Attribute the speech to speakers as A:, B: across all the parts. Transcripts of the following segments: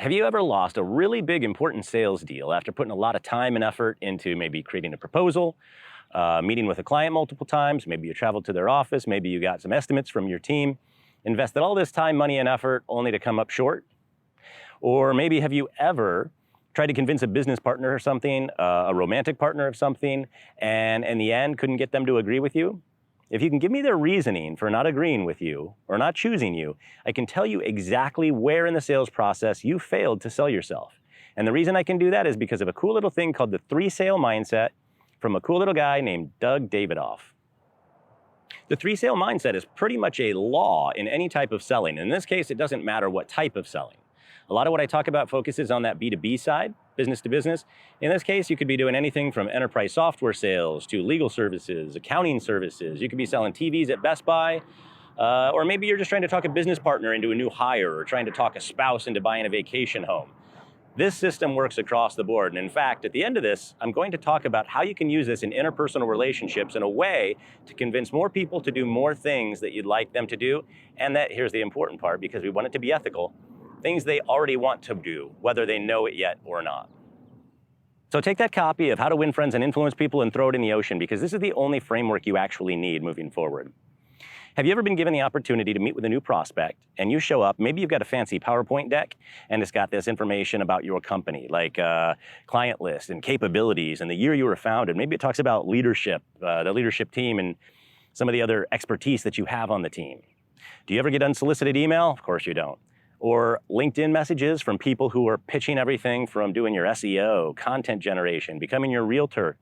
A: Have you ever lost a really big, important sales deal after putting a lot of time and effort into maybe creating a proposal, meeting with a client multiple times? Maybe you traveled to their office, maybe you got some estimates from your team, invested all this time, money, and effort only to come up short? Or maybe have you ever tried to convince a business partner or something, a romantic partner of something, and in the end couldn't get them to agree with you? If you can give me their reasoning for not agreeing with you or not choosing you, I can tell you exactly where in the sales process you failed to sell yourself. And the reason I can do that is because of a cool little thing called the 3-sale mindset from a cool little guy named Davidoff. The 3-sale mindset is pretty much a law in any type of selling. In this case, it doesn't matter what type of selling. A lot of what I talk about focuses on that B2B side, business to business. In this case, you could be doing anything from enterprise software sales to legal services, accounting services. You could be selling TVs at Best Buy, or maybe you're just trying to talk a business partner into a new hire or trying to talk a spouse into buying a vacation home. This system works across the board. And in fact, at the end of this, I'm going to talk about how you can use this in interpersonal relationships in a way to convince more people to do more things that you'd like them to do. And that, here's the important part, because we want it to be ethical, things they already want to do, whether they know it yet or not. So take that copy of How to Win Friends and Influence People and throw it in the ocean, because this is the only framework you actually need moving forward. Have you ever been given the opportunity to meet with a new prospect and you show up, maybe you've got a fancy PowerPoint deck and it's got this information about your company, like client list and capabilities and the year you were founded. Maybe it talks about leadership, the leadership team and some of the other expertise that you have on the team. Do you ever get unsolicited email? Of course you don't. Or LinkedIn messages from people who are pitching everything from doing your SEO, content generation, becoming your realtor,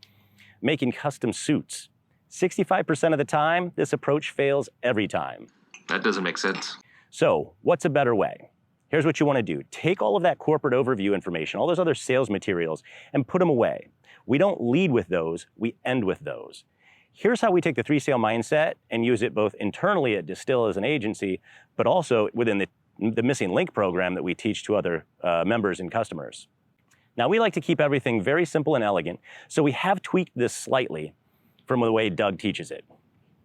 A: making custom suits. 65% of the time, this approach fails every time.
B: That doesn't make sense.
A: So what's a better way? Here's what you want to do. Take all of that corporate overview information, all those other sales materials, and put them away. We don't lead with those, we end with those. Here's how we take the 3-sale mindset and use it both internally at Distill as an agency, but also within the missing link program that we teach to other members and customers. Now, we like to keep everything very simple and elegant, so we have tweaked this slightly from the way Doug teaches it.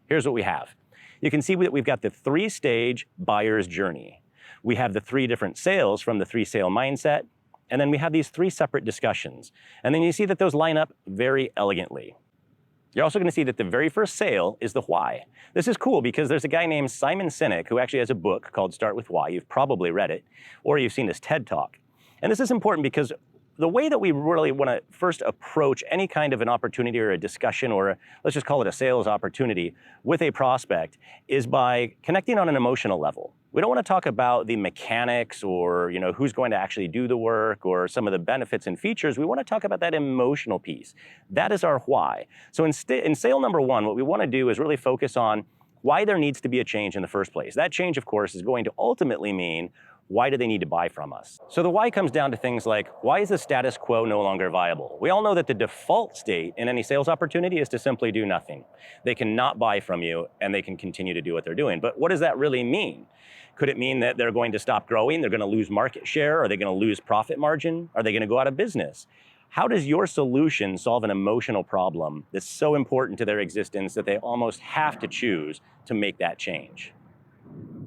A: Here's what we have. You can see that we've got the 3-stage buyer's journey. We have the 3 different sales from the 3-sale mindset, and then we have these 3 separate discussions. And then you see that those line up very elegantly. You're also going to see that the very first sale is the why. This is cool because there's a guy named Simon Sinek who actually has a book called Start With Why. You've probably read it, or you've seen his TED Talk. And this is important because the way that we really want to first approach any kind of an opportunity or a discussion or let's just call it a sales opportunity with a prospect is by connecting on an emotional level. We don't want to talk about the mechanics or who's going to actually do the work or some of the benefits and features. We want to talk about that emotional piece. That is our why. So in sale number 1, what we want to do is really focus on why there needs to be a change in the first place. That change, of course, is going to ultimately mean why do they need to buy from us? So the why comes down to things like, why is the status quo no longer viable? We all know that the default state in any sales opportunity is to simply do nothing. They cannot buy from you and they can continue to do what they're doing. But what does that really mean? Could it mean that they're going to stop growing? They're going to lose market share? Are they going to lose profit margin? Are they going to go out of business? How does your solution solve an emotional problem that's so important to their existence that they almost have to choose to make that change?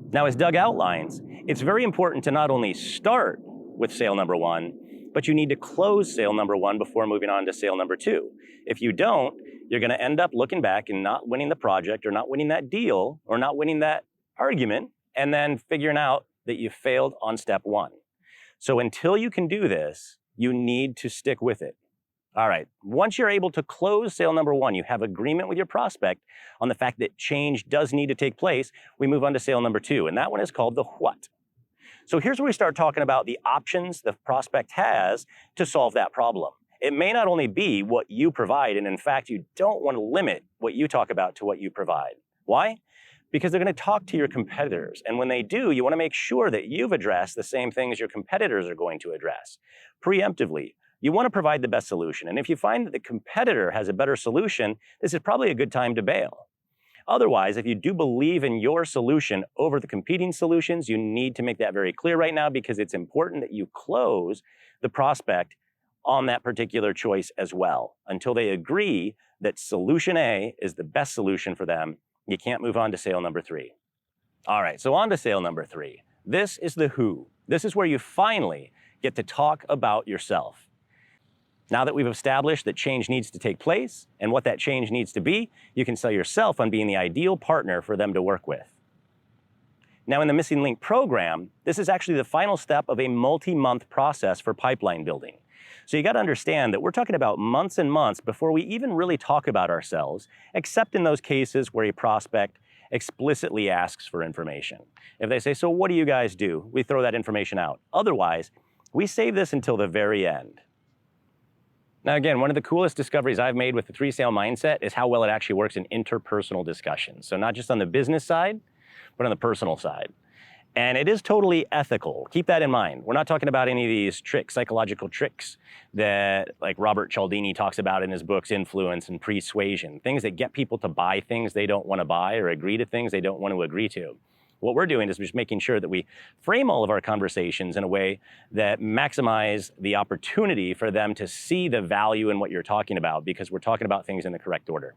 A: Now, as Doug outlines, it's very important to not only start with sale number 1, but you need to close sale number 1 before moving on to sale number 2. If you don't, you're going to end up looking back and not winning the project or not winning that deal or not winning that argument and then figuring out that you failed on step 1. So until you can do this, you need to stick with it. All right, once you're able to close sale number 1, you have agreement with your prospect on the fact that change does need to take place, we move on to sale number 2, and that one is called the what. So here's where we start talking about the options the prospect has to solve that problem. It may not only be what you provide, and in fact, you don't want to limit what you talk about to what you provide. Why? Because they're going to talk to your competitors, and when they do, you want to make sure that you've addressed the same things your competitors are going to address. Preemptively, you want to provide the best solution, and if you find that the competitor has a better solution, this is probably a good time to bail. Otherwise, if you do believe in your solution over the competing solutions, you need to make that very clear right now because it's important that you close the prospect on that particular choice as well. Until they agree that solution A is the best solution for them, you can't move on to sale number 3. All right, so on to sale number 3. This is the who. This is where you finally get to talk about yourself. Now that we've established that change needs to take place and what that change needs to be, you can sell yourself on being the ideal partner for them to work with. Now in the Missing Link program, this is actually the final step of a multi-month process for pipeline building. So you got to understand that we're talking about months and months before we even really talk about ourselves, except in those cases where a prospect explicitly asks for information. If they say, so what do you guys do? We throw that information out. Otherwise, we save this until the very end. Now again, one of the coolest discoveries I've made with the 3-sale mindset is how well it actually works in interpersonal discussions. So not just on the business side, but on the personal side. And it is totally ethical. Keep that in mind. We're not talking about any of these tricks, psychological tricks that like Robert Cialdini talks about in his books, Influence and Persuasion, things that get people to buy things they don't want to buy or agree to things they don't want to agree to. What we're doing is just making sure that we frame all of our conversations in a way that maximize the opportunity for them to see the value in what you're talking about, because we're talking about things in the correct order.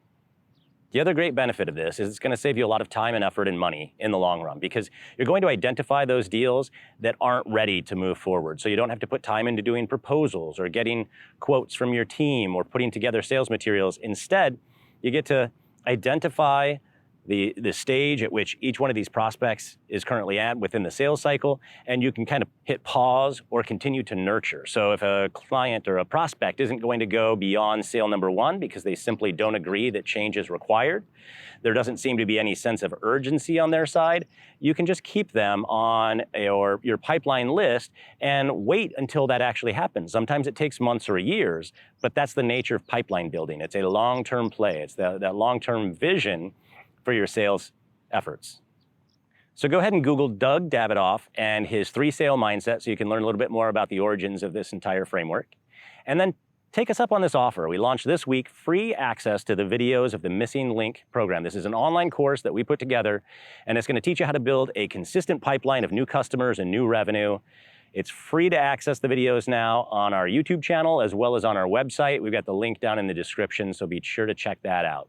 A: The other great benefit of this is it's going to save you a lot of time and effort and money in the long run, because you're going to identify those deals that aren't ready to move forward. So you don't have to put time into doing proposals or getting quotes from your team or putting together sales materials. Instead, you get to identify the stage at which each one of these prospects is currently at within the sales cycle, and you can kind of hit pause or continue to nurture. So if a client or a prospect isn't going to go beyond sale number 1 because they simply don't agree that change is required, there doesn't seem to be any sense of urgency on their side, you can just keep them on your pipeline list and wait until that actually happens. Sometimes it takes months or years, but that's the nature of pipeline building. It's a long-term play. It's that long-term vision for your sales efforts. So go ahead and Google Doug Davidoff and his 3-sale mindset so you can learn a little bit more about the origins of this entire framework. And then take us up on this offer. We launched this week free access to the videos of the Missing Link program. This is an online course that we put together, and it's going to teach you how to build a consistent pipeline of new customers and new revenue. It's free to access the videos now on our YouTube channel as well as on our website. We've got the link down in the description, so be sure to check that out.